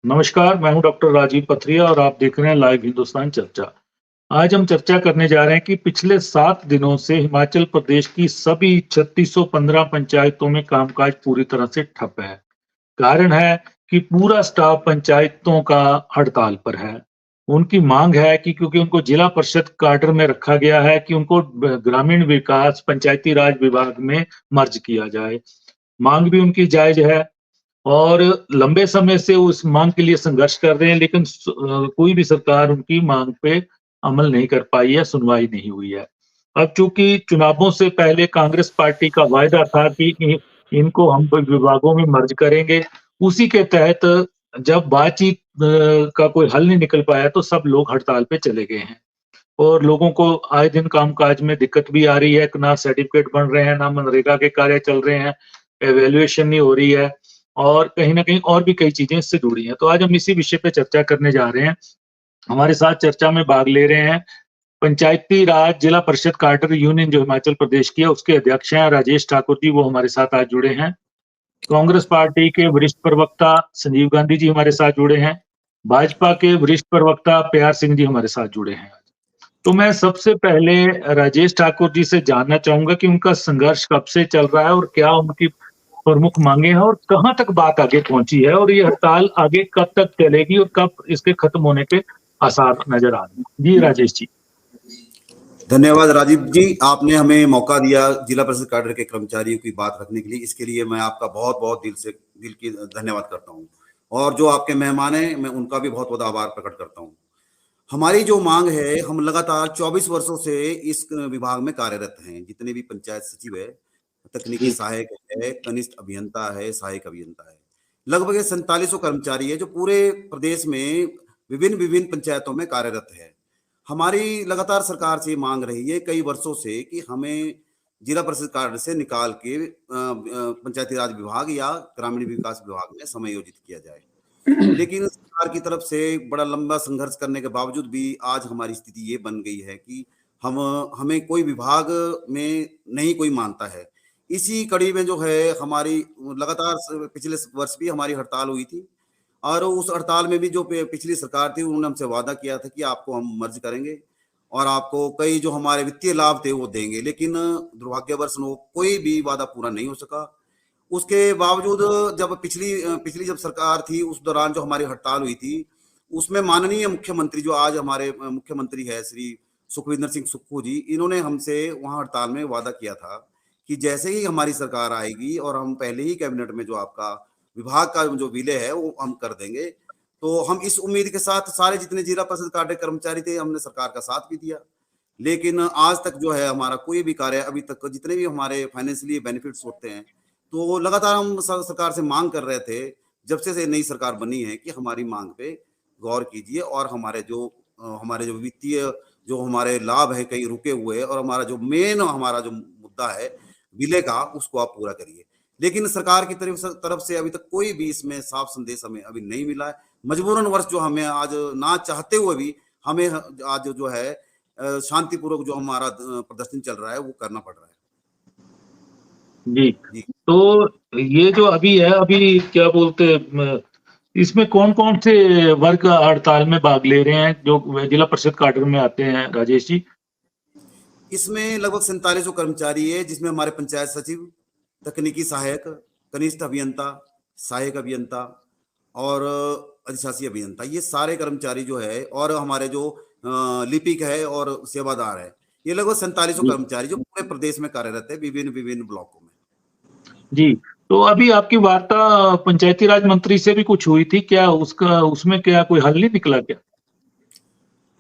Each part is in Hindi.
नमस्कार, मैं हूं डॉक्टर राजीव पथरिया और आप देख रहे हैं लाइव हिंदुस्तान चर्चा। आज हम चर्चा करने जा रहे हैं कि पिछले 7 दिनों से हिमाचल प्रदेश की सभी 3615 पंचायतों में कामकाज पूरी तरह से ठप है। कारण है कि पूरा स्टाफ पंचायतों का हड़ताल पर है। उनकी मांग है कि क्योंकि उनको जिला परिषद काडर में रखा गया है कि उनको ग्रामीण विकास पंचायती राज विभाग में मर्ज किया जाए। मांग भी उनकी जायज़ है और लंबे समय से उस मांग के लिए संघर्ष कर रहे हैं, लेकिन कोई भी सरकार उनकी मांग पे अमल नहीं कर पाई है, सुनवाई नहीं हुई है। अब चूँकि चुनावों से पहले कांग्रेस पार्टी का वायदा था कि इनको हम विभागों में मर्ज करेंगे, उसी के तहत जब बातचीत का कोई हल नहीं निकल पाया, तो सब लोग हड़ताल पे चले गए हैं और लोगों को आए दिन काम-काज में दिक्कत भी आ रही है, ना सर्टिफ़िकेट बन रहे हैं, ना मनरेगा के कार्य चल रहे हैं, इवैल्यूएशन नहीं हो रही है और कहीं न कहीं और भी कई चीज़ें इससे जुड़ी हैं। तो आज हम इसी विषय पे चर्चा करने जा रहे हैं। हमारे साथ चर्चा में भाग ले रहे हैं पंचायती राज जिला परिषद काडर यूनियन जो हिमाचल प्रदेश की है, उसके अध्यक्ष हैं राजेश ठाकुर जी, वो हमारे साथ आज जुड़े हैं। कांग्रेस पार्टी के वरिष्ठ प्रवक्ता संजीव गांधी जी हमारे साथ जुड़े हैं। भाजपा के वरिष्ठ प्रवक्ता प्यार सिंह जी हमारे साथ जुड़े हैं। तो मैं सबसे पहले राजेश ठाकुर जी से जानना चाहूँगा कि उनका संघर्ष कब से चल रहा है और क्या उनकी प्रमुख माँगे हैं और कहाँ तक बात आगे पहुँची है और ये हड़ताल आगे कब तक चलेगी और कब इसके खत्म होने के आसार नज़र आ रहे हैं? जी, राजेश जी। धन्यवाद राजीव जी, आपने हमें मौका दिया जिला परिषद काडर के कर्मचारियों की बात रखने के लिए। इसके लिए मैं आपका बहुत बहुत दिल की धन्यवाद करता हूँ और जो आपके मेहमान हैं मैं उनका भी बहुत बहुत आभार प्रकट करता हूँ। हमारी जो मांग है, हम लगातार 24 वर्षों से इस विभाग में कार्यरत हैं। जितने भी पंचायत सचिव है, तकनीकी जी, सहायक है, कनिष्ठ अभियंता है, सहायक अभियंता है, लगभग ये 4700 कर्मचारी है जो पूरे प्रदेश में विभिन्न विभिन्न पंचायतों में कार्यरत है। हमारी लगातार सरकार से मांग रही है कई वर्षों से कि हमें जिला परिषद कार्ड से निकाल के पंचायती राज विभाग या ग्रामीण विकास विभाग में समायोजित किया जाए। लेकिन सरकार की तरफ से बड़ा लंबा संघर्ष करने के बावजूद भी आज हमारी स्थिति ये बन गई है कि हम हमें कोई विभाग में नहीं कोई मानता है। इसी कड़ी में जो है हमारी लगातार पिछले वर्ष भी हमारी हड़ताल हुई थी और उस हड़ताल में भी जो पिछली सरकार थी उन्होंने हमसे वादा किया था कि आपको हम मर्ज करेंगे और आपको कई जो हमारे वित्तीय लाभ थे वो देंगे, लेकिन दुर्भाग्यवश वो कोई भी वादा पूरा नहीं हो सका। उसके बावजूद जब पिछली जब सरकार थी उस दौरान जो हमारी हड़ताल हुई थी, उसमें माननीय मुख्यमंत्री जो आज हमारे मुख्यमंत्री है श्री सुखविंदर सिंह सुक्खू जी, इन्होंने हमसे वहाँ हड़ताल में वादा किया था कि जैसे ही हमारी सरकार आएगी और हम पहले ही कैबिनेट में जो आपका विभाग का जो विलय है वो हम कर देंगे। तो हम इस उम्मीद के साथ सारे जितने जिला परिषद काडर कर्मचारी थे, हमने सरकार का साथ भी दिया। लेकिन आज तक जो है हमारा कोई भी कार्य अभी तक जितने भी हमारे फाइनेंशियली बेनिफिट्स होते हैं, तो लगातार हम सरकार से मांग कर रहे थे, जब से नई सरकार बनी है कि हमारी मांग पे गौर कीजिए और हमारे जो वित्तीय जो हमारे लाभ है कहीं रुके हुए हैं और हमारा जो मेन हमारा जो मुद्दा है विलय का, उसको आप पूरा करिए। लेकिन सरकार की तरफ से अभी तक कोई भी इसमें साफ संदेश हमें अभी नहीं मिला है। मजबूरन वर्ष जो हमें आज ना चाहते हुए भी हमें आज जो है शांतिपूर्वक जो हमारा प्रदर्शन चल रहा है वो करना पड़ रहा है। जी। जी। तो ये जो अभी है, अभी क्या बोलते हैं इसमें कौन-कौन से वर्ग हड़ताल में भाग ले रहे हैं जो जिला परिषद काडर में आते हैं राजेश जी? इसमें लगभग 4700 कर्मचारी है, जिसमें हमारे पंचायत सचिव, तकनीकी सहायक, कनिष्ठ अभियंता, सहायक अभियंता और अधिशासी अभियंता, ये सारे कर्मचारी जो है और हमारे जो लिपिक है और सेवादार है, ये लगभग 4700 जी। कर्मचारी जो पूरे प्रदेश में कार्यरत है विभिन्न विभिन्न ब्लॉकों में। जी, तो अभी आपकी वार्ता पंचायती राज मंत्री से भी कुछ हुई थी, क्या उसमें क्या कोई हल नहीं निकला क्या?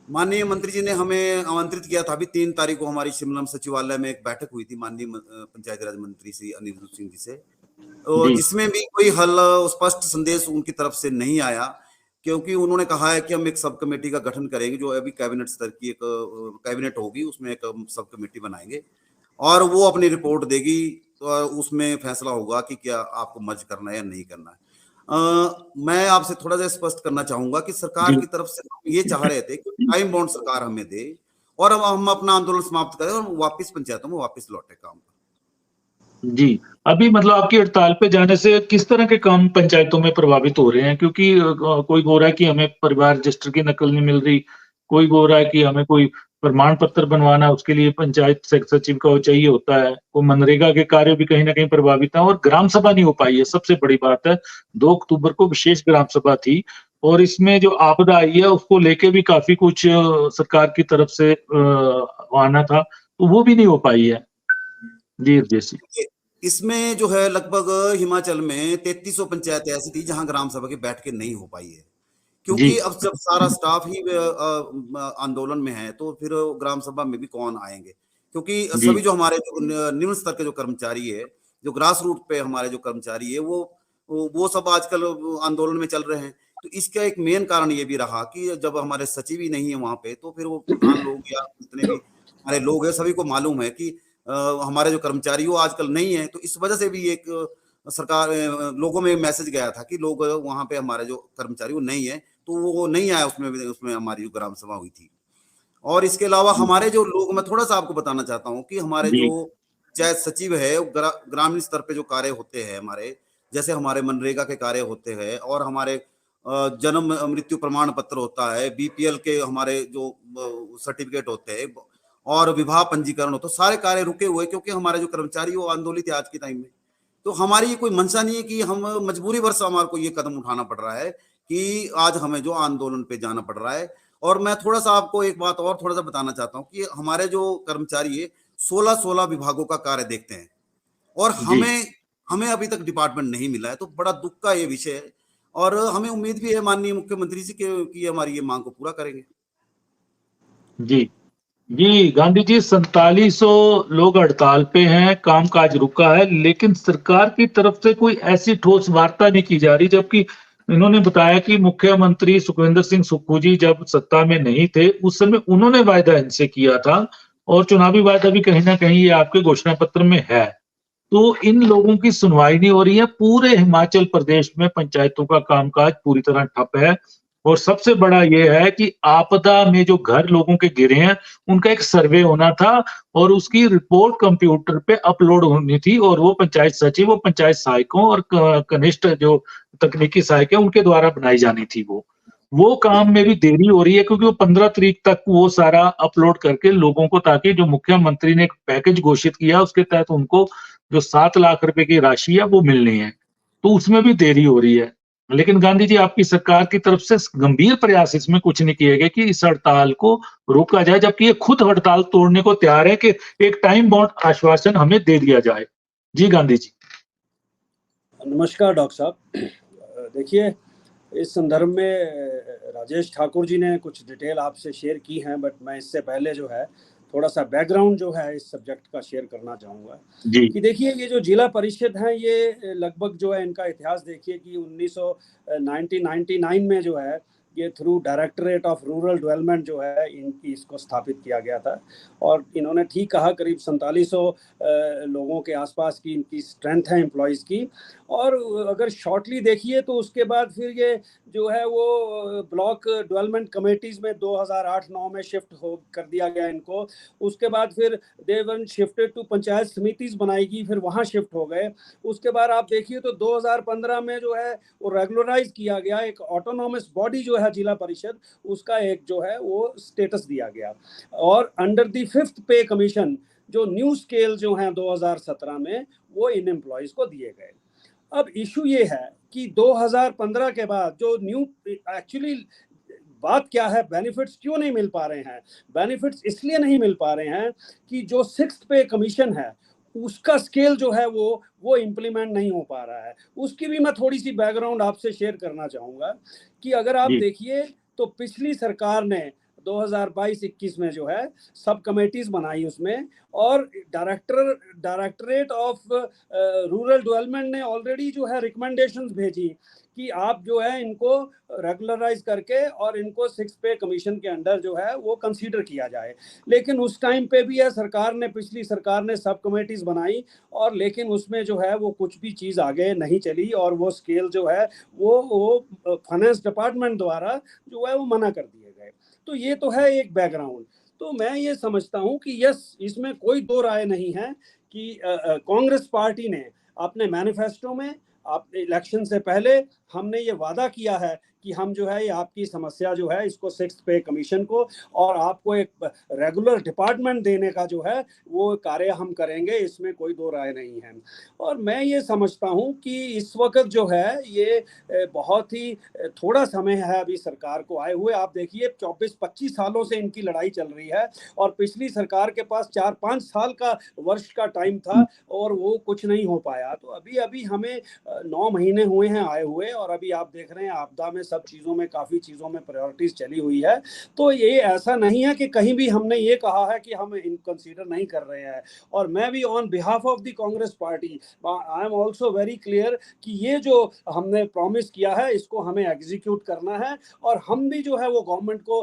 माननीय मंत्री जी ने हमें आमंत्रित किया था। अभी 3 तारीख को हमारी शिमला सचिवालय में एक बैठक हुई थी माननीय पंचायती राज मंत्री श्री अनिरुद्ध सिंह जी से, तो जी, जिसमें भी कोई हल स्पष्ट संदेश उनकी तरफ से नहीं आया, क्योंकि उन्होंने कहा है कि हम एक सब कमेटी का गठन करेंगे जो अभी कैबिनेट स्तर की एक कैबिनेट होगी, उसमें एक सब कमेटी बनाएंगे और वो अपनी रिपोर्ट देगी, तो उसमें फैसला होगा कि क्या आपको मर्ज करना है या नहीं करना है। मैं आपसे थोड़ा सा स्पष्ट करना चाहूंगा कि सरकार जी। की तरफ से हम ये चाह रहे थे कि टाइम बाउंड सरकार हमें दे और अब हम अपना आंदोलन समाप्त करें और वापस पंचायतों में वापस लौटे काम पर। जी। अभी मतलब आपकी हड़ताल पे जाने से किस तरह के काम पंचायतों में प्रभावित हो रहे हैं? क्योंकि कोई बोल रहा है कि हमें परिवार रजिस्टर की नकल नहीं मिल रही, कोई बोल रहा है कि हमें कोई प्रमाण पत्र बनवाना है, उसके लिए पंचायत सचिव का वो चाहिए होता है। वो मनरेगा के कार्य भी कहीं न कहीं प्रभावित हैं और ग्राम सभा नहीं हो पाई है, सबसे बड़ी बात है। 2 अक्टूबर को विशेष ग्राम सभा थी और इसमें जो आपदा आई है, उसको लेके भी काफ़ी कुछ सरकार की तरफ से आना था, तो वो भी नहीं हो पाई है। जी, जैसी। ये इसमें जो है लगभग हिमाचल में 3300 पंचायतें ऐसी थी जहां ग्राम सभा की बैठकें नहीं हो पाई है, जी। क्योंकि अब जब सारा स्टाफ ही आंदोलन में है तो फिर ग्राम सभा में भी कौन आएंगे, क्योंकि जी। सभी जो हमारे जो निम्न स्तर के जो कर्मचारी है, जो ग्रास रूट पे हमारे जो कर्मचारी है, वो सब आजकल आंदोलन में चल रहे हैं। तो इसका एक मेन कारण ये भी रहा कि जब हमारे सचिव ही नहीं है वहां पे, तो फिर वो प्रधान लोग या जितने भी हमारे लोग हैं, सभी को मालूम है कि हमारे जो कर्मचारी वो आजकल नहीं है। तो इस वजह से भी एक सरकार लोगों में मैसेज गया था कि लोग वहां पे हमारे जो कर्मचारी वो नहीं है, तो वो नहीं आया उसमें उसमें हमारी जो ग्राम सभा हुई थी। और इसके अलावा जी। हमारे जो लोग, मैं थोड़ा सा आपको बताना चाहता हूँ कि हमारे जो जी। पंचायत सचिव है, ग्रामीण स्तर पे जो कार्य होते हैं हमारे, जैसे हमारे मनरेगा के कार्य होते हैं और हमारे जन्म मृत्यु प्रमाण पत्र होता है, बीपीएल के हमारे जो सर्टिफिकेट होते हैं और विवाह पंजीकरण होता है, सारे कार्य रुके हुए क्योंकि हमारे जो कर्मचारी वो आंदोलित है आज के टाइम में। तो हमारी ये कोई मंशा नहीं है कि हम मजबूरी वर्ष हमारे को ये कदम उठाना पड़ रहा है कि आज हमें जो आंदोलन पे जाना पड़ रहा है। और मैं थोड़ा सा आपको एक बात और थोड़ा सा बताना चाहता हूँ कि हमारे जो कर्मचारी है 16-16 विभागों का कार्य देखते हैं और जी। हमें हमें अभी तक डिपार्टमेंट नहीं मिला है, तो बड़ा दुख का ये विषय है। और हमें उम्मीद भी है माननीय मुख्यमंत्री जी कि हमारी ये मांग को पूरा करेंगे। जी। जी, गांधी जी 4700 लोग हड़ताल पे हैं, कामकाज रुका है, लेकिन सरकार की तरफ से कोई ऐसी ठोस वार्ता नहीं की जा रही, जबकि इन्होंने बताया कि मुख्यमंत्री सुखविंदर सिंह सुक्खू जी जब सत्ता में नहीं थे, उस समय उन्होंने वायदा इनसे किया था और चुनावी वायदा भी कहीं न कहीं ये आपके घोषणा पत्र में है। तो इन लोगों की सुनवाई नहीं हो रही है। पूरे हिमाचल प्रदेश में पंचायतों का कामकाज पूरी तरह ठप है और सबसे बड़ा ये है कि आपदा में जो घर लोगों के गिरे हैं, उनका एक सर्वे होना था और उसकी रिपोर्ट कंप्यूटर पे अपलोड होनी थी और वो पंचायत सचिव, वो पंचायत सहायकों और कनिष्ठ जो तकनीकी सहायक है, उनके द्वारा बनाई जानी थी वो। वो काम में भी देरी हो रही है क्योंकि वो 15 तारीख तक वो सारा अपलोड करके लोगों को, ताकि जो मुख्यमंत्री ने एक पैकेज घोषित किया उसके तहत उनको जो 7 लाख रुपए की राशि है वो मिलनी है। तो उसमें भी देरी हो रही है। लेकिन गांधी जी आपकी सरकार की तरफ से गंभीर प्रयास इसमें कुछ नहीं किए गए कि इस हड़ताल को रोका जाए, जबकि ये खुद हड़ताल तोड़ने को तैयार है कि एक टाइम बाउंड आश्वासन हमें दे दिया जाए। जी गांधी जी। नमस्कार डॉक्टर साहब। देखिए, इस संदर्भ में राजेश ठाकुर जी ने कुछ डिटेल आपसे शेयर की हैं, बट मैं इससे पहले जो है थोड़ा सा बैकग्राउंड जो है इस सब्जेक्ट का शेयर करना चाहूँगा जी। कि देखिए, ये जो जिला परिषद हैं ये लगभग जो है इनका इतिहास देखिए कि 1999 में जो है ये through directorate of rural development जो है इनकी इसको स्थापित किया गया था। और इन्होंने ठीक कहा, करीब 4700 लोगों के आसपास की इनकी स्ट्रेंथ है एम्प्लॉयज़ की। और अगर शॉर्टली देखिए तो उसके बाद फिर ये जो है वो ब्लॉक डेवलपमेंट कमेटीज़ में 2008-9 में शिफ्ट हो कर दिया गया इनको। उसके बाद फिर दे वन शिफ्टेड टू पंचायत समितिज़ बनाई गई, फिर वहाँ शिफ्ट हो गए। उसके बाद आप देखिए तो 2015 में जो है वो रेगुलराइज किया गया, एक ऑटोनॉमस बॉडी जो है जिला परिषद, उसका एक जो है वो स्टेटस दिया गया। और अंडर द 5th पे कमीशन जो न्यू स्केल जो हैं 2017 में वो इन एम्प्लॉयज़ को दिए गए। अब इशू ये है कि 2015 के बाद जो न्यू एक्चुअली बात क्या है, बेनिफिट्स क्यों नहीं मिल पा रहे हैं? बेनिफिट्स इसलिए नहीं मिल पा रहे हैं कि जो 6th पे कमीशन है उसका स्केल जो है वो इम्प्लीमेंट नहीं हो पा रहा है। उसकी भी मैं थोड़ी सी बैकग्राउंड आपसे शेयर करना चाहूँगा कि अगर आप जी। देखिए तो पिछली सरकार ने 2022-21 में जो है सब कमेटीज बनाई उसमें, और डायरेक्टरेट ऑफ रूरल डेवलपमेंट ने ऑलरेडी जो है रिकमेंडेशंस भेजी कि आप जो है इनको रेगुलराइज करके और इनको 6 पे कमीशन के अंडर जो है वो कंसीडर किया जाए। लेकिन उस टाइम पे भी है सरकार ने, पिछली सरकार ने सब कमेटीज बनाई और लेकिन उसमें जो है वो कुछ भी चीज़ आगे नहीं चली और वो स्केल जो है वो फाइनेंस डिपार्टमेंट द्वारा जो है वो मना कर दिए गए। तो ये तो है एक बैकग्राउंड। तो मैं ये समझता हूँ कि यस, इसमें कोई दो राय नहीं है कि कांग्रेस पार्टी ने अपने मैनिफेस्टो में इलेक्शन से पहले हमने ये वादा किया है कि हम जो है ये आपकी समस्या जो है इसको 6th पे कमीशन को और आपको एक रेगुलर डिपार्टमेंट देने का जो है वो कार्य हम करेंगे, इसमें कोई दो राय नहीं है। और मैं ये समझता हूँ कि इस वक्त जो है ये बहुत ही थोड़ा समय है अभी सरकार को आए हुए। आप देखिए 24-25 सालों से इनकी लड़ाई चल रही है और पिछली सरकार के पास 4-5 साल का वर्ष का टाइम था और वो कुछ नहीं हो पाया। तो अभी अभी हमें 9 महीने हुए हैं आए हुए और अभी आप देख रहे हैं आपदा में सब चीज़ों में काफ़ी चीज़ों में प्रायोरिटीज चली हुई है। तो ये ऐसा नहीं है कि कहीं भी हमने ये कहा है कि हम इन कंसीडर नहीं कर रहे हैं। और मैं भी on behalf of the Congress party I am also very clear कि ये जो हमने प्रॉमिस किया है इसको हमें एग्जीक्यूट करना है और हम भी जो है वो गवर्नमेंट को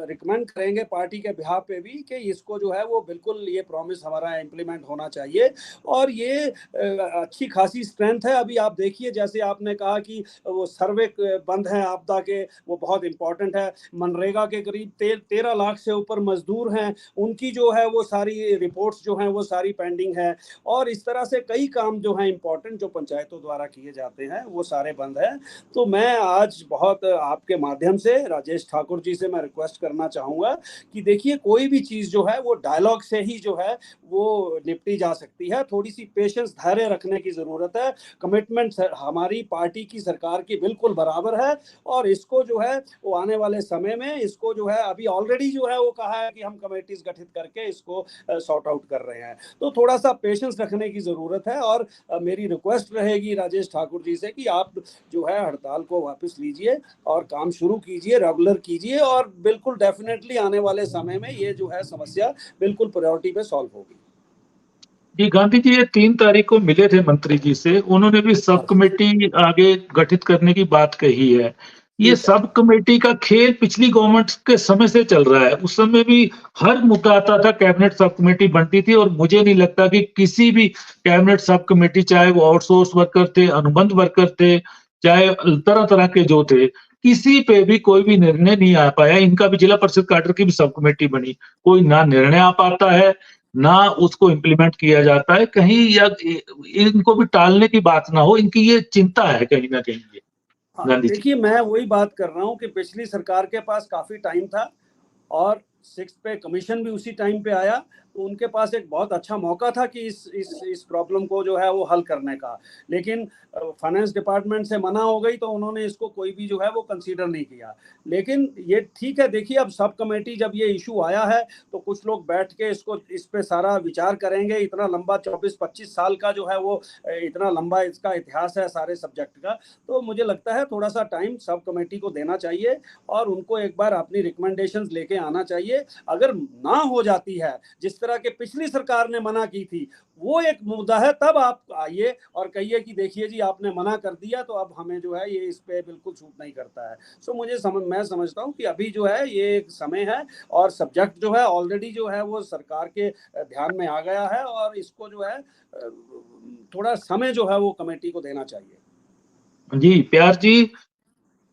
रिकमेंड करेंगे पार्टी के बिहाफ पे भी कि इसको जो है वो बिल्कुल ये प्रॉमिस हमारा इम्प्लीमेंट होना चाहिए। और ये अच्छी खासी स्ट्रेंथ है। अभी आप देखिए जैसे आपने कहा कि वो सर्वे बंद है आपदा के, वो बहुत इंपॉर्टेंट है। मनरेगा के करीब 13 लाख से ऊपर मजदूर हैं, उनकी जो है वो सारी रिपोर्ट्स जो हैं वो सारी पेंडिंग है। और इस तरह से कई काम जो हैं इंपॉर्टेंट जो पंचायतों द्वारा किए जाते हैं वो सारे बंद हैं। तो मैं आज बहुत आपके माध्यम से राजेश ठाकुर जी से मैं रिक्वेस्ट करना चाहूँगा कि देखिए कोई भी चीज़ जो है वो डायलॉग से ही जो है वो निपटी जा सकती है। थोड़ी सी पेशेंस धैर्य रखने की ज़रूरत है। कमिटमेंट हमारी पार्टी की सरकार की बिल्कुल बराबर है और इसको जो है वो आने वाले समय में इसको जो है अभी ऑलरेडी जो है वो कहा है कि हम कमेटीज गठित करके इसको सॉर्ट आउट कर रहे हैं। तो थोड़ा सा पेशेंस रखने की ज़रूरत है और मेरी रिक्वेस्ट रहेगी राजेश ठाकुर जी से कि आप जो है हड़ताल को वापस लीजिए और काम शुरू कीजिए, रेगुलर कीजिए और बिल्कुल डेफिनेटली आने वाले समय में ये जो है समस्या बिल्कुल प्रायोरिटी पे सॉल्व होगी। जी, गांधी जी ये 3 तारीख को मिले थे मंत्री जी से, उन्होंने भी सब कमेटी आगे गठित करने की बात कही है। ये सब कमेटी का खेल पिछली गवर्नमेंट के समय से चल रहा है। उस समय भी हर मुद्दा आता था, कैबिनेट सब कमेटी बनती थी और मुझे नहीं लगता कि किसी भी कैबिनेट सब कमेटी, चाहे वो आउटसोर्स वर्कर थे, अनुबंध वर्कर थे, चाहे तरह-तरह के जो थे, किसी पे भी कोई भी निर्णय नहीं आ पाया। इनका भी जिला परिषद कैडर की भी सब कमेटी बनी, कोई ना निर्णय आ पाता है, ना उसको इम्प्लीमेंट किया जाता है। कहीं या इनको भी टालने की बात ना हो, इनकी ये चिंता है कहीं ना कहीं ये। गांधी जी, देखिए मैं वही बात कर रहा हूँ कि पिछली सरकार के पास काफी टाइम था और 6th पे कमीशन भी उसी टाइम पे आया, तो उनके पास एक बहुत अच्छा मौका था कि इस प्रॉब्लम को जो है वो हल करने का। लेकिन फाइनेंस डिपार्टमेंट से मना हो गई तो उन्होंने इसको कोई भी जो है वो कंसीडर नहीं किया। लेकिन ये ठीक है, देखिए अब सब कमेटी जब ये इशू आया है तो कुछ लोग बैठ के इस पे सारा विचार करेंगे। इतना लंबा 24-25 साल का जो है वो इतना लंबा इसका इतिहास है सारे सब्जेक्ट का। तो मुझे लगता है थोड़ा सा टाइम सब कमेटी को देना चाहिए और उनको एक बार अपनी रिकमेंडेशंस लेके आना चाहिए। अगर ना हो जाती है जिस तरह के पिछली सरकार ने मना की थी, वो एक मुद्दा है, तब आप आइए और कहिए कि देखिए जी आपने मना कर दिया तो अब हमें जो है ये इस पे बिल्कुल छूट नहीं करता है। सो मैं समझता हूँ कि अभी जो है ये एक समय है और सब्जेक्ट जो है ऑलरेडी जो है वो सरकार के ध्यान में आ गया है और इसको जो है थोड़ा समय जो है वो कमेटी को देना चाहिए। जी प्यार जी,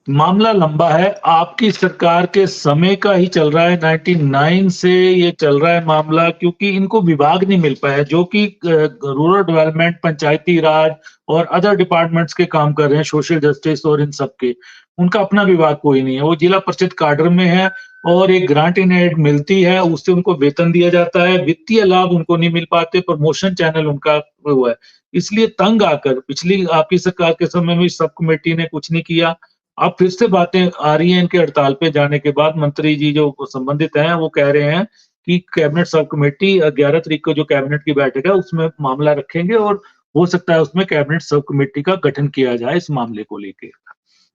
मामला लंबा है। आपकी सरकार के समय का ही चल रहा है, 99 से ये चल रहा है मामला, क्योंकि इनको विभाग नहीं मिल पाया जो कि रूरल डेवलपमेंट, पंचायती राज और अदर डिपार्टमेंट्स के काम कर रहे हैं, सोशल जस्टिस और इन सब के। उनका अपना विभाग कोई नहीं है, वो जिला परिषद काडर में है और एक ग्रांट इन एड मिलती है, उससे उनको वेतन दिया जाता है, वित्तीय लाभ उनको नहीं मिल पाते, प्रमोशन चैनल उनका वो है। इसलिए तंग आकर पिछली आपकी सरकार के समय में सब कमेटी ने कुछ नहीं किया। अब फिर से बातें आ रही हैं इनके हड़ताल पे जाने के बाद। मंत्री जी जो संबंधित हैं वो कह रहे हैं कि कैबिनेट सब कमेटी 11 तारीख को जो कैबिनेट की बैठक है उसमें मामला रखेंगे और हो सकता है उसमें कैबिनेट सब कमेटी का गठन किया जाए इस मामले को लेके।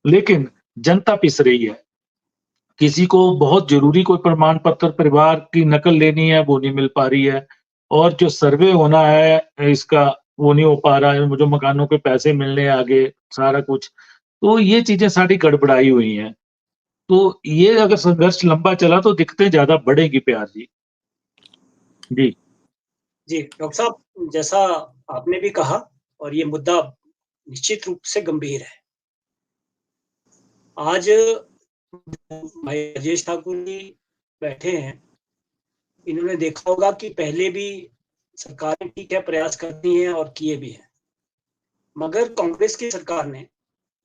लेकिन जनता पिस रही है, किसी को बहुत जरूरी कोई प्रमाण पत्र परिवार की नकल लेनी है वो नहीं मिल पा रही है, और जो सर्वे होना है इसका वो नहीं हो पा रहा है, जो मकानों के पैसे मिलने आगे सारा कुछ। तो ये चीजें सारी गड़बड़ाई हुई हैं। तो ये अगर संघर्ष लंबा चला तो दिक्कतें ज्यादा बढ़ेगी प्यार जी। जी जी डॉक्टर साहब, जैसा आपने भी कहा और ये मुद्दा निश्चित रूप से गंभीर है। आज भाई राजेश ठाकुर जी बैठे हैं, इन्होंने देखा होगा कि पहले भी सरकारें ठीक है प्रयास करती हैं और किए भी हैं, मगर कांग्रेस की सरकार ने,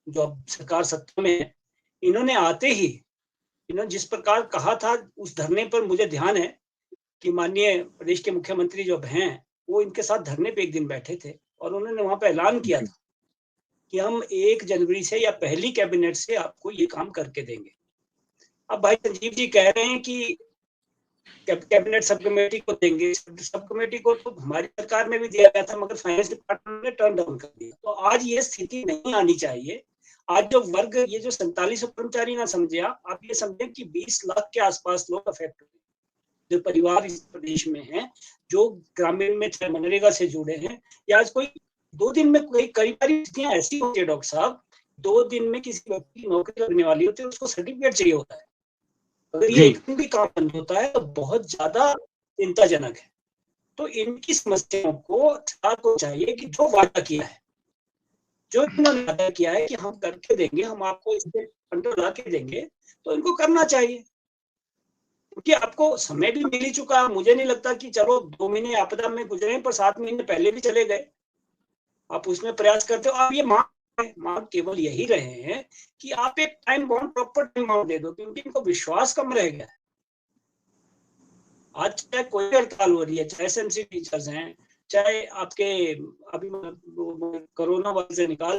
जो अब सरकार सत्ता में है, इन्होंने आते ही इन्होंने जिस प्रकार कहा था, उस धरने पर मुझे ध्यान है कि माननीय प्रदेश के मुख्यमंत्री जो अब हैं, वो इनके साथ धरने पे एक दिन बैठे थे और उन्होंने वहां पे ऐलान किया था कि हम 1 जनवरी से या पहली कैबिनेट से आपको ये काम करके देंगे। अब भाई संजीव जी कह रहे हैं कि कैबिनेट सब कमेटी को देंगे, सब कमेटी को तो हमारी सरकार में भी दिया गया था, मगर फाइनेंस डिपार्टमेंट ने टर्न डाउन कर दिया। तो आज ये स्थिति नहीं आनी चाहिए। आज जो वर्ग, ये जो 4700 कर्मचारी ना समझे आप ये समझें कि 20 लाख के आसपास लोग अफेक्ट हुए, जो परिवार इस प्रदेश में हैं, जो ग्रामीण में मनरेगा से जुड़े हैं, या आज कोई 2 दिन में कई बार स्थितियां ऐसी होती है डॉक्टर साहब, 2 दिन में किसी व्यक्ति की नौकरी लगने वाली होती है, उसको सर्टिफिकेट चाहिए होता है। अगर ये एक दिन भी काम बंद होता है तो बहुत ज्यादा चिंताजनक है। तो इनकी समस्याओं को सरकार को चाहिए कि जो वादा किया है, जो इन्होंने वादा किया है कि हम करके देंगे, हम आपको इससे कंट्रोल ला के देंगे, तो इनको करना चाहिए, क्योंकि आपको समय भी मिल ही चुका। मुझे नहीं लगता कि चलो 2 महीने आपदा में गुजरे, पर 7 महीने पहले भी चले गए, आप उसमें प्रयास करते हो। आप ये मांग केवल यही रहे हैं कि आप एक time bound proper time bound दे दो, क्योंकि इनको विश्वास कम रह गया है। आज चाहे कोई हड़ताल हो रही है, चाहे एसएमसी टीचर्स हैं, चाहे आपके अभी कोरोना वायरस से निकाल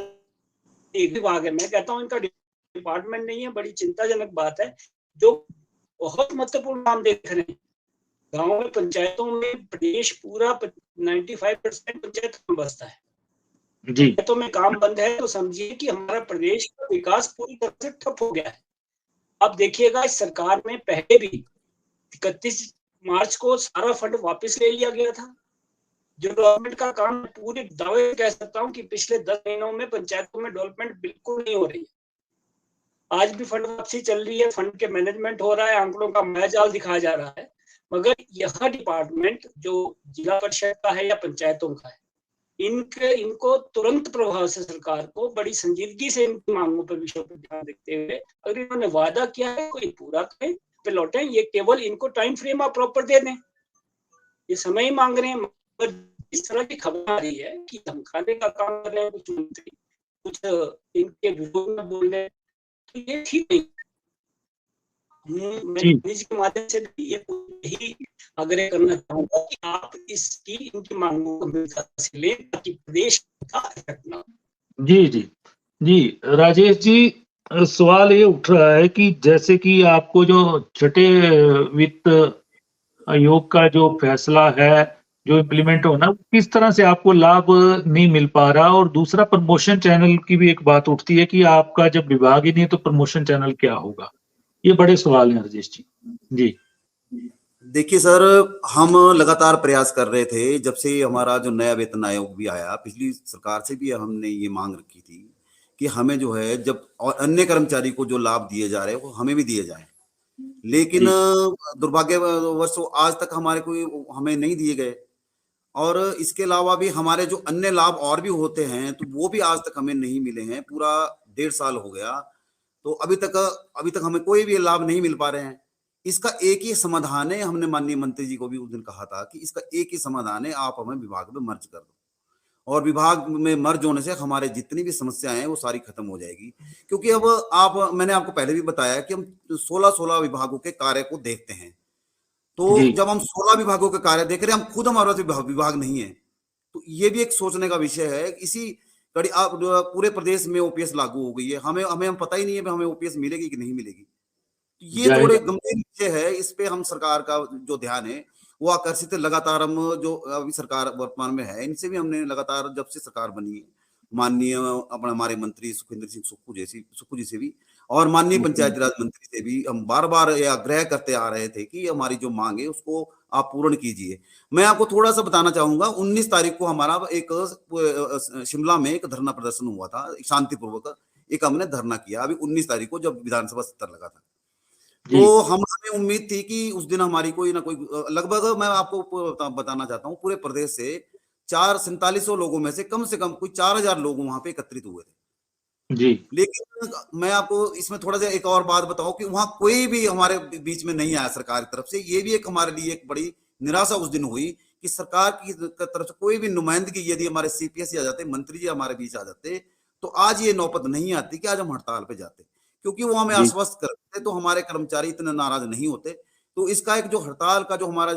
एक विभाग है, मैं कहता हूं इनका डिपार्टमेंट नहीं है, बड़ी चिंताजनक बात है। जो बहुत महत्वपूर्ण काम देख रहे हैं, गाँव में, पंचायतों में, प्रदेश पूरा 95% पंचायत में बसता है जी, तो में काम बंद है तो समझिए कि हमारा प्रदेश का विकास पूरी तरह से ठप हो गया है। आप देखिएगा इस सरकार में पहले भी 31 मार्च को सारा फंड वापस ले लिया गया था। जो डेवलपमेंट का काम, पूरे दावे कह सकता हूं कि पिछले 10 महीनों में पंचायतों में डेवलपमेंट बिल्कुल नहीं हो रही है। आज भी फंड वापसी चल रही है, फंड के मैनेजमेंट हो रहा है, आंकड़ों का मायाजाल दिखाया जा रहा है, मगर यह डिपार्टमेंट जो जिला परिषद का है या पंचायतों का है, इनको तुरंत प्रभाव से सरकार को बड़ी संजीदगी से इनकी मांगों पर, विषयों पर ध्यान देते हुए, अगर इन्होंने वादा किया है कोई पूरा करें, पे लौटें। ये केवल इनको टाइम फ्रेम आप प्रॉपर दे दें, ये समय ही मांग रहे हैं। मगर इस तरह की खबर आ रही है कि धमकाने का काम कर रहे हैं कुछ मंत्री, कुछ इनके विरोध में बोल रहे हैं, तो ये ठीक नहीं। मैं के माध्यम से यही आग्रह करना चाहूंगा कि आप इसकी, इनकी मांगों को गंभीरता से लें ताकि प्रदेश का इफेक्ट ना हो। जी राजेश जी, सवाल ये उठ रहा है कि जैसे कि आपको जो छठे वित्त आयोग का जो फैसला है, जो इम्प्लीमेंट होना, किस तरह से आपको लाभ नहीं मिल पा रहा, और दूसरा प्रमोशन चैनल की भी एक बात उठती है कि आपका जब विभाग ही नहीं है तो प्रमोशन चैनल क्या होगा। ये बड़े सवाल हैं राजेश जी। जी देखिए सर, हम लगातार प्रयास कर रहे थे जब से हमारा जो नया वेतन आयोग भी आया, पिछली सरकार से भी हमने ये मांग रखी थी कि हमें जो है, जब और अन्य कर्मचारी को जो लाभ दिए जा रहे हैं वो हमें भी दिए जाए, लेकिन दुर्भाग्यवश आज तक हमें नहीं दिए गए। और इसके अलावा भी हमारे जो अन्य लाभ और भी होते हैं तो वो भी आज तक हमें नहीं मिले हैं। पूरा 1.5 साल हो गया, तो अभी तक हमें कोई भी लाभ नहीं मिल पा रहे हैं। इसका एक ही समाधान है, हमने माननीय मंत्री जी को भी उस दिन कहा था कि इसका एक ही समाधान है, आप हमें विभाग में मर्ज कर दो, और विभाग में मर्ज होने से हमारे जितनी भी समस्याएं हैं वो सारी खत्म हो जाएगी। क्योंकि अब मैंने आपको पहले भी बताया कि हम 16 विभागों के कार्य को देखते हैं, तो जब हम 16 विभागों के कार्य देख रहे हैं, हम खुद हमारा विभाग नहीं है, तो ये भी एक सोचने का विषय है। इसी कड़ी आप पूरे प्रदेश में ओपीएस लागू हो गई है, हमें पता ही नहीं है हमें ओपीएस मिलेगी कि नहीं मिलेगी। ये थोड़े गंभीर विषय है, इस पे हम सरकार का जो ध्यान है वो आकर्षित है। लगातार हम जो अभी सरकार वर्तमान में है, इनसे भी हमने लगातार, जब से सरकार बनी है, माननीय हमारे मंत्री सुखविंदर सिंह सुक्खू जी से भी, और माननीय पंचायती राज मंत्री से भी हम बार बार ये आग्रह करते आ रहे थे कि हमारी जो मांग है उसको आप पूर्ण कीजिए। मैं आपको थोड़ा सा बताना चाहूंगा, 19 तारीख को हमारा एक शिमला में एक धरना प्रदर्शन हुआ था, शांतिपूर्वक एक हमने धरना किया, अभी 19 तारीख को जब विधानसभा सत्र लगा था। तो हमें उम्मीद थी कि उस दिन हमारी कोई ना कोई, लगभग मैं आपको बताना चाहता हूँ, पूरे प्रदेश से 4700 लोगों में से कम कोई 4000 लोग वहां पे एकत्रित हुए थे जी। लेकिन मैं आपको इसमें थोड़ा सा एक और बात बताऊं कि वहां कोई भी हमारे बीच में नहीं आया सरकार की तरफ से। ये भी एक हमारे लिए एक बड़ी निराशा उस दिन हुई कि सरकार की तरफ से कोई भी नुमाइंदगी यदि हमारे सीपीएस आ जाते, मंत्री जी हमारे बीच आ जाते, तो आज ये नौबत नहीं आती कि आज हम हड़ताल पे जाते, क्योंकि वो हमें जी आश्वस्त करते तो हमारे कर्मचारी इतने नाराज नहीं होते। तो इसका एक जो हड़ताल का हमारा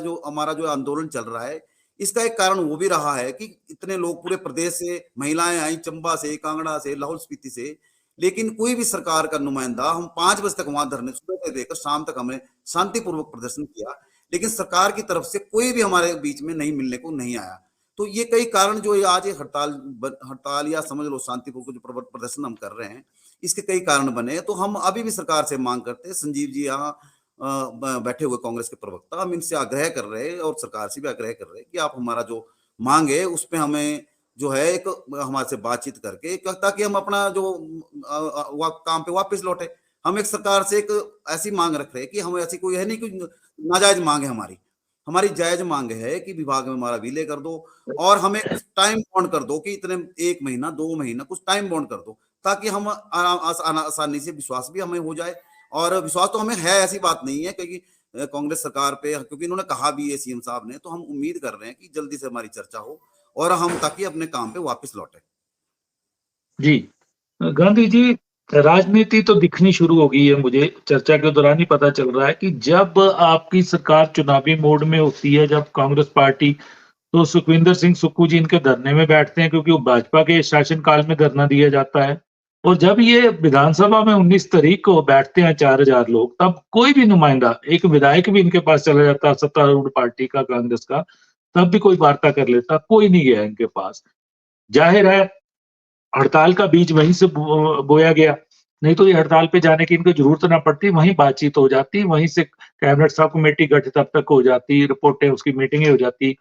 जो आंदोलन चल रहा है, इसका एक कारण वो भी रहा है कि इतने लोग पूरे प्रदेश से महिलाएं आई, चंबा से, कांगड़ा से, लाहौल स्पीति से, लेकिन कोई भी सरकार का नुमाइंदा, हम 5 बजे तक वहां धरने, सुबह से लेकर शाम तक हमने शांतिपूर्वक प्रदर्शन किया, लेकिन सरकार की तरफ से कोई भी हमारे बीच में नहीं मिलने को नहीं आया। तो ये कई कारण जो ये आज ये हड़ताल या समझ लो शांतिपूर्वक जो प्रदर्शन हम कर रहे हैं, इसके कई कारण बने। तो हम अभी भी सरकार से मांग करते हैं, संजीव जी यहाँ बैठे हुए कांग्रेस के प्रवक्ता, हम इनसे आग्रह कर रहे हैं और सरकार से भी आग्रह कर रहे हैं कि आप हमारा जो मांग है उस पे हमें जो है एक हमारे से बातचीत करके, ताकि हम अपना जो काम पे वापस लौटे। हम एक सरकार से एक ऐसी मांग रख रहे हैं कि हमें ऐसी कोई है नहीं कि नाजायज मांग है, हमारी जायज मांग है कि विभाग में हमारा विलय कर दो और हमें टाइम बॉन्ड कर दो कि इतने 1 महीना 2 महीना कुछ टाइम बॉन्ड कर दो, ताकि हम आसानी से विश्वास भी हमें हो जाए। और विश्वास तो हमें है, ऐसी बात नहीं है, क्योंकि कांग्रेस सरकार पे, क्योंकि इन्होंने कहा भी है सीएम साहब ने, तो हम उम्मीद कर रहे हैं कि जल्दी से हमारी चर्चा हो और हम ताकि अपने काम पे वापस लौटे। जी गांधी जी, राजनीति तो दिखनी शुरू हो गई है। मुझे चर्चा के दौरान ही पता चल रहा है कि जब आपकी सरकार चुनावी मोड में होती है, जब कांग्रेस पार्टी, तो सुखविंदर सिंह सुक्खू जी इनके धरने में बैठते हैं, क्योंकि वो भाजपा के शासनकाल में धरना दिया जाता है। और जब ये विधानसभा में 19 तारीख को बैठते हैं 4000 लोग, तब कोई भी नुमाइंदा, एक विधायक भी इनके पास चला जाता सत्तारूढ़ पार्टी का, कांग्रेस का, तब भी कोई वार्ता कर लेता, कोई नहीं गया इनके पास। जाहिर है हड़ताल का बीज वहीं से बोया गया, नहीं तो ये हड़ताल पे जाने की इनको जरूरत ना पड़ती, वहीं बातचीत हो जाती, वहीं से कैबिनेट सब कमेटी गठित तब तक हो जाती, रिपोर्टें, उसकी मीटिंगें हो जाती,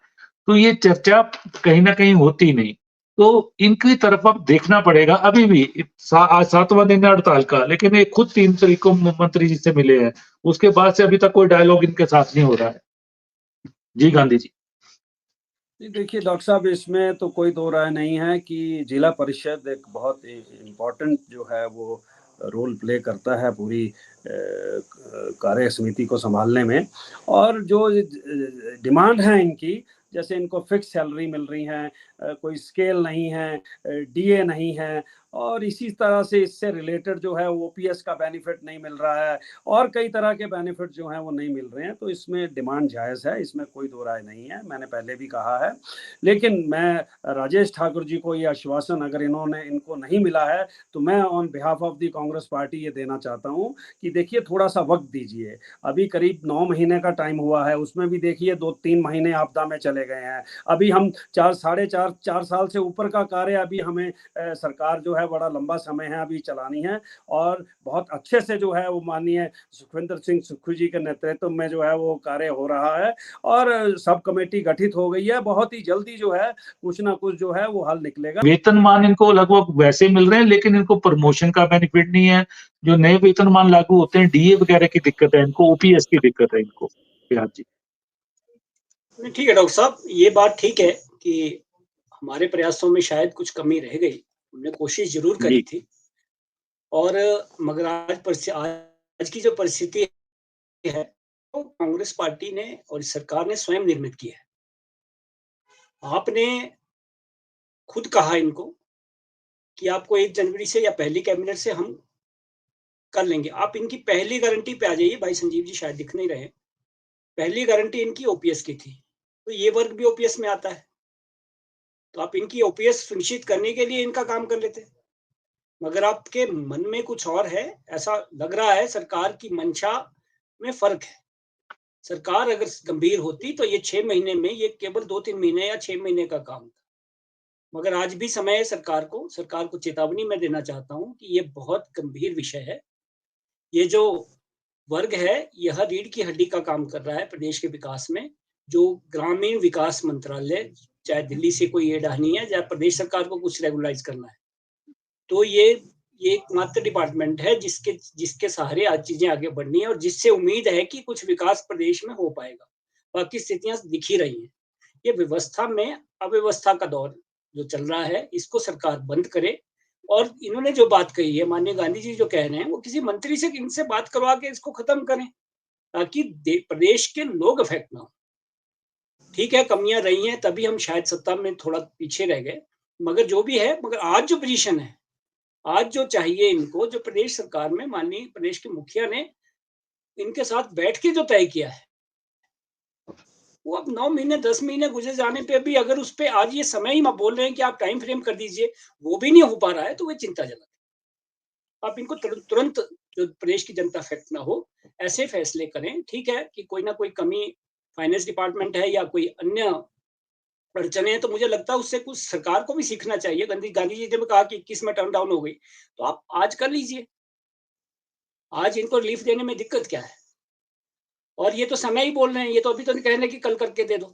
तो ये चर्चा कहीं ना कहीं होती नहीं। तो इनकी तरफ अब देखना पड़ेगा। अभी भी आज 7वां दिन है हड़ताल का, लेकिन ये खुद 3 तारीख को मंत्री जी से मिले हैं, उसके बाद से अभी तक कोई डायलॉग इनके साथ नहीं हो रहा है। जी गांधी जी। देखिए डॉक्टर साहब, इसमें तो कोई दो राय नहीं है कि जिला परिषद एक बहुत इम्पोर्टेंट जो है वो रोल प्ले करता है पूरी कार्य समिति को संभालने में। और जो डिमांड है इनकी, जैसे इनको फिक्स सैलरी मिल रही है, कोई स्केल नहीं है, डीए नहीं है, और इसी तरह से इससे रिलेटेड जो है ओपीएस का बेनिफिट नहीं मिल रहा है, और कई तरह के बेनिफिट जो हैं वो नहीं मिल रहे हैं। तो इसमें डिमांड जायज़ है, इसमें कोई दो राय नहीं है, मैंने पहले भी कहा है। लेकिन मैं राजेश ठाकुर जी को ये आश्वासन, अगर इनको नहीं मिला है, तो मैं on behalf of the Congress party ये देना चाहता हूँ कि देखिए थोड़ा सा वक्त दीजिए। अभी करीब 9 महीने का टाइम हुआ है, उसमें भी देखिए 2-3 महीने आपदा में चले गए हैं। अभी हम 4 साल से ऊपर का कार्य अभी हमें सरकार जो है बड़ा लंबा समय है अभी चलानी है, और बहुत अच्छे से जो है वो माननीय सुखविंदर सिंह सुक्खू जी के नेतृत्व में जो है वो कार्य हो रहा है, और सब कमेटी गठित हो गई है। बहुत ही जल्दी जो है कुछ ना कुछ जो है वो हल निकलेगा। वेतनमान इनको लगभग वैसे मिल रहे हैं, लेकिन इनको प्रमोशन का बेनिफिट नहीं है। जो नए वेतनमान लागू होते हैं, डीए वगैरह की दिक्कत है इनको, ओपीएस की दिक्कत है इनको। जी ठीक है डॉक्टर साहब, ये बात ठीक है कि हमारे प्रयासों में शायद कुछ कमी रह गई, हमने कोशिश जरूर करी थी, और मगर आज की जो परिस्थिति है वो कांग्रेस पार्टी ने और सरकार ने स्वयं निर्मित की है। आपने खुद कहा इनको कि आपको 1 जनवरी से या पहली कैबिनेट से हम कर लेंगे। आप इनकी पहली गारंटी पे आ जाइए। भाई संजीव जी शायद दिख नहीं रहे। पहली गारंटी इनकी ओपीएस की थी, तो ये वर्ग भी ओपीएस में आता है, तो आप इनकी ओपीएस सुनिश्चित करने के लिए इनका काम कर लेते। मगर आपके मन में कुछ और है, ऐसा लग रहा है। सरकार की मंशा में फर्क है। सरकार अगर गंभीर होती तो ये 6 महीने में, ये केवल 2-3 महीने या 6 महीने का काम था। मगर आज भी समय है सरकार को चेतावनी मैं देना चाहता हूँ कि ये बहुत गंभीर विषय है। ये जो वर्ग है, यह रीढ़ की हड्डी का काम कर रहा है प्रदेश के विकास में। जो ग्रामीण विकास मंत्रालय, चाहे दिल्ली से कोई एड आनी है, चाहे प्रदेश सरकार को कुछ रेगुलाइज करना है, तो ये एकमात्र डिपार्टमेंट है जिसके सहारे आज चीजें आगे बढ़नी है, और जिससे उम्मीद है कि कुछ विकास प्रदेश में हो पाएगा। बाकी स्थितियां दिख ही रही हैं। ये व्यवस्था में अव्यवस्था का दौर जो चल रहा है, इसको सरकार बंद करे। और इन्होंने जो बात कही है, माननीय गांधी जी जो कह रहे हैं, वो किसी मंत्री से इनसे बात करवा के इसको खत्म करें, ताकि प्रदेश के लोग अफेक्ट ना हो। ठीक है, कमियां रही हैं, तभी हम शायद सत्ता में थोड़ा पीछे रह गए, मगर जो भी है, मगर आज जो पोजीशन है, आज जो चाहिए इनको, जो प्रदेश सरकार में माननीय प्रदेश के मुखिया ने इनके साथ बैठ के जो तय किया है, वो अब 9 महीने 10 महीने गुजर जाने पे भी अगर उस पे आज ये समय ही बोल रहे हैं कि आप टाइम फ्रेम कर दीजिए, वो भी नहीं हो पा रहा है, तो वो चिंताजनक है। आप इनको तुरंत जो प्रदेश की जनता अफेक्ट ना हो, ऐसे फैसले करें। ठीक है कि कोई ना कोई कमी फाइनेंस डिपार्टमेंट है या कोई अन्य अड़चने हैं, तो मुझे लगता है उससे कुछ सरकार को भी सीखना चाहिए। गांधी जी ने भी कहा कि 21 में टर्न डाउन हो गई, तो आप आज कर लीजिए। आज इनको रिलीफ देने में दिक्कत क्या है? और ये तो समय ही बोल रहे हैं, ये तो अभी तो नहीं कह रहे कि कल करके दे दो।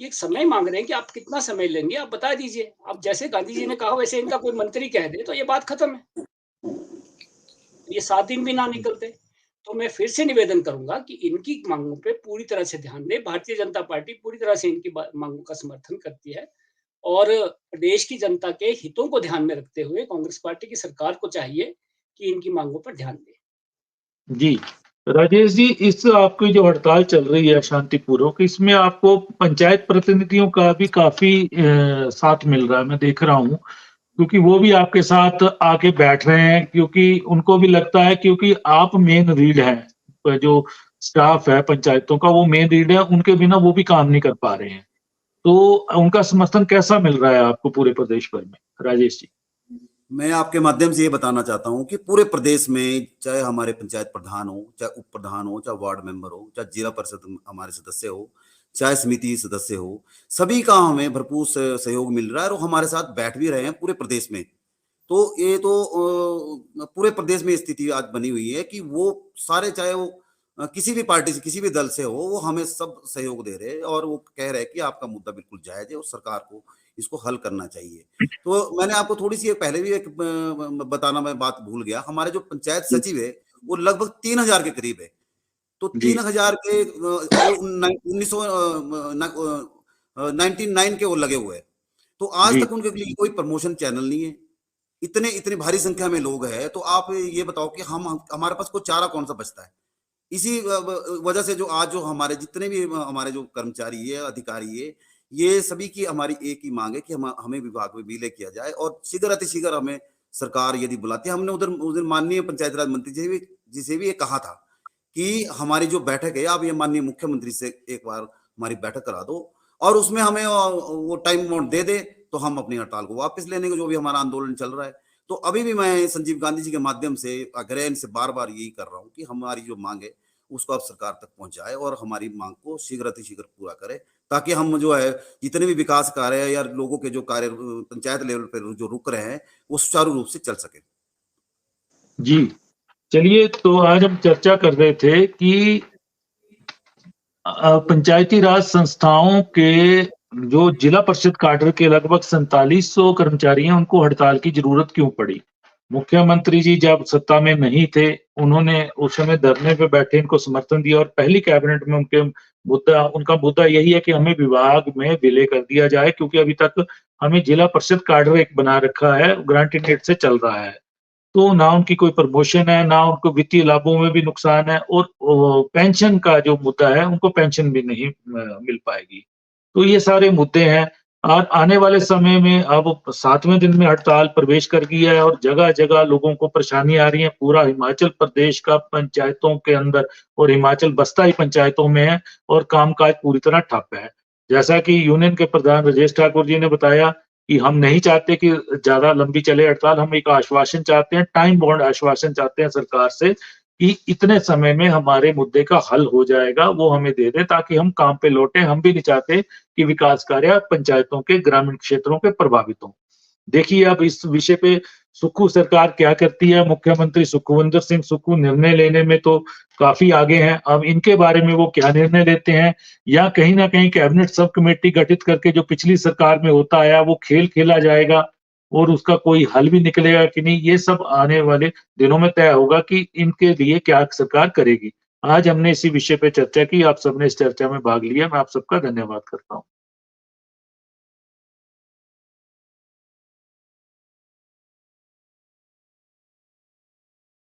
ये समय मांग रहे हैं कि आप कितना समय लेंगे, आप बता दीजिए। आप जैसे गांधी जी ने कहा वैसे इनका कोई मंत्री कह दे तो ये बात खत्म है। ये 7 दिन भी ना निकलते। तो मैं फिर से निवेदन करूंगा कि इनकी मांगों पे पूरी तरह से ध्यान दें। भारतीय जनता पार्टी पूरी तरह से इनकी मांगों का समर्थन करती है और प्रदेश की जनता के हितों को ध्यान में रखते हुए कांग्रेस पार्टी की सरकार को चाहिए कि इनकी मांगों पर ध्यान दे। जी, राजेश जी, इस आपकी जो हड़ताल चल रही है शांतिपूर्वक, इसमें आपको पंचायत प्रतिनिधियों का भी काफी साथ मिल रहा है, मैं देख रहा हूँ, क्योंकि वो भी आपके साथ आके बैठ रहे हैं, क्योंकि उनको भी लगता है, क्योंकि आप मेन रीड हैं, जो स्टाफ है पंचायतों का वो मेन रीड है, उनके बिना वो भी काम नहीं कर पा रहे हैं। तो उनका समर्थन कैसा मिल रहा है आपको पूरे प्रदेश भर में, राजेश जी? मैं आपके माध्यम से ये बताना चाहता हूं कि पूरे प्रदेश में चाहे हमारे पंचायत प्रधान हो, चाहे उप प्रधान हो, चाहे वार्ड मेंबर हो, चाहे जिला परिषद हमारे सदस्य हो, चाहे समिति सदस्य हो, सभी का हमें भरपूर सहयोग मिल रहा है और हमारे साथ बैठ भी रहे हैं पूरे प्रदेश में। तो ये तो पूरे प्रदेश में स्थिति आज बनी हुई है कि वो सारे, चाहे वो किसी भी पार्टी से, किसी भी दल से हो, वो हमें सब सहयोग दे रहे हैं और वो कह रहे हैं कि आपका मुद्दा बिल्कुल जायज है और सरकार को इसको हल करना चाहिए। तो मैंने आपको थोड़ी सी पहले भी एक बताना, मैं बात भूल गया, हमारे जो पंचायत सचिव है वो लगभग 3000 के करीब है। तो 3000 के 1999 के वो लगे हुए हैं। तो आज तक उनके लिए कोई प्रमोशन चैनल नहीं है। इतने भारी संख्या में लोग हैं, तो आप ये बताओ कि हमारे पास कोई चारा कौन सा बचता है? इसी वजह से जो आज जो हमारे जितने भी हमारे जो कर्मचारी है, अधिकारी है, ये सभी की हमारी एक ही मांग है कि हमें विभाग में विलय किया जाए और शीघ्र अतिशीघ्र हमें सरकार यदि बुलाती है। हमने उधर माननीय पंचायत राज मंत्री जी से भी ये कहा था कि हमारी जो बैठक है, आप ये माननीय मुख्यमंत्री से एक बार हमारी बैठक करा दो और उसमें हमें वो टाइम अमाउंट दे दे, तो हम अपनी हड़ताल को वापस लेने को, जो भी हमारा आंदोलन चल रहा है। तो अभी भी मैं संजीव गांधी जी के माध्यम से आग्रह इनसे बार बार यही कर रहा हूँ कि हमारी जो मांग है उसको आप सरकार तक पहुंचाए और हमारी मांग को शीघ्र अतिशीघ्र पूरा करे, ताकि हम जो है जितने भी विकास कार्य है या लोगों के जो कार्य पंचायत लेवल पर जो रुक रहे हैं वो सुचारू रूप से चल सके। जी, चलिए, तो आज हम चर्चा कर रहे थे कि पंचायती राज संस्थाओं के जो जिला परिषद काडर के लगभग 4700 कर्मचारी हैं, उनको हड़ताल की जरूरत क्यों पड़ी। मुख्यमंत्री जी जब सत्ता में नहीं थे, उन्होंने उस समय धरने पे बैठे इनको समर्थन दिया और पहली कैबिनेट में उनका मुद्दा यही है कि हमें विभाग में विलय कर दिया जाए, क्योंकि अभी तक हमें जिला परिषद काडर एक बना रखा है, ग्रांटेड रेट से चल रहा है। तो ना उनकी कोई प्रमोशन है, ना उनको वित्तीय लाभों में भी नुकसान है और पेंशन का जो मुद्दा है, उनको पेंशन भी नहीं मिल पाएगी। तो ये सारे मुद्दे हैं और आने वाले समय में अब 7वें दिन में हड़ताल प्रवेश कर गई है और जगह-जगह लोगों को परेशानी आ रही है। पूरा हिमाचल प्रदेश का पंचायतों के अंदर और हिमाचल बसता ही पंचायतों में है और कामकाज पूरी तरह ठप है। जैसा कि यूनियन के प्रधान राजेश ठाकुर जी ने बताया कि हम नहीं चाहते कि ज्यादा लंबी चले हड़ताल, हम एक आश्वासन चाहते हैं, टाइम बाउंड आश्वासन चाहते हैं सरकार से कि इतने समय में हमारे मुद्दे का हल हो जाएगा, वो हमें दे दे ताकि हम काम पे लौटे। हम भी नहीं चाहते कि विकास कार्य पंचायतों के ग्रामीण क्षेत्रों के प्रभावित हों। देखिए अब इस विषय पे सुक्खू सरकार क्या करती है। मुख्यमंत्री सुखविंदर सिंह सुक्खू निर्णय लेने में तो काफी आगे हैं। अब इनके बारे में वो क्या निर्णय लेते हैं, या कहीं ना कहीं कैबिनेट सब कमेटी गठित करके जो पिछली सरकार में होता आया वो खेल खेला जाएगा और उसका कोई हल भी निकलेगा कि नहीं, ये सब आने वाले दिनों में तय होगा कि इनके लिए क्या सरकार करेगी। आज हमने इसी विषय पे चर्चा की, आप सबने इस चर्चा में भाग लिया, मैं आप सबका धन्यवाद करता हूँ।